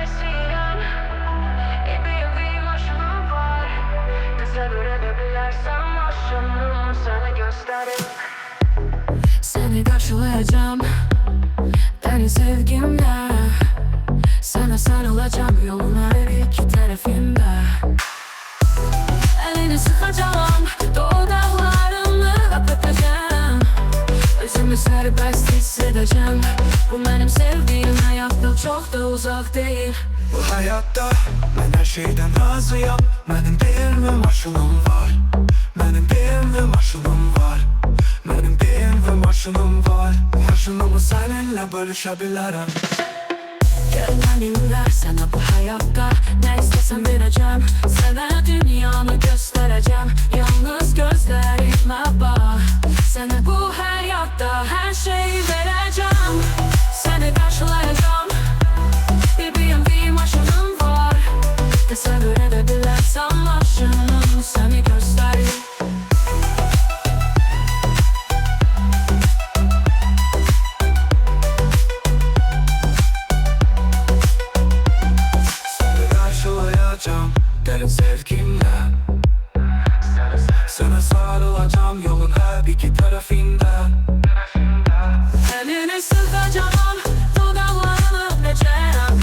isyan. Bir maşınım var. Tasavvur edebilirsen maşınım sana gösterim. Seni karşılayacağım ben sevgimle. Sana sarılacağım yolun her iki tarafında. Elini sıkacağım, dudaklarını öpeceğim. Özümü serbest hissedeceğim. Bu benim sevdiğim hayatta çok da uzak değil. Bu hayatta ben her şeyden razıyım. Benim bir ve maşınım var. Benim bir ve maşınım var. Benim bir ve maşınım var. Maşınımı seninle bölüşebilirim. Gel benimle sana bu hayatta. Ne istesem vereceğim. Sana dünyanı göstereceğim. Yalnız gözlerime bak. Sana bu hayatta her şeyi vereceğim. Seni karşılayacağım. Bir maşınım var. Tasavvur edebilirsen maşınım seni göstereyim. Seni karşılayacağım derin sevgimle. Sana sarılacağım yolun her iki tarafında. Elini sıkacağım, dudaklarını öpeceğim.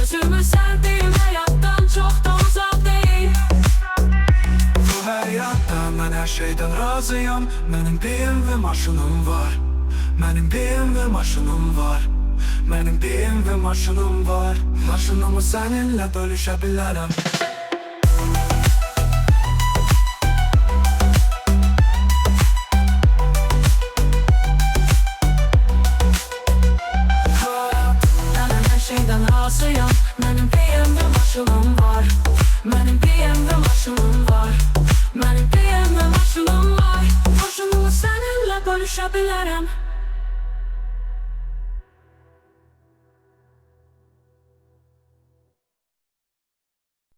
Özümü sevdiğim hayattan çok da uzak değil. Bu hayatta ben her şeyden razıyım. Benim bir ve maşınım var. Benim bir ve maşınım var. Benim bir ve maşınım var. Maşınımı seninle bölüşebilirim. Ben her şeyden razıyım. Benim bir ve maşınım var. Benim bir ve maşınım var. Benim bir ve maşınım var. Maşınımı seninle bölüşebilirim.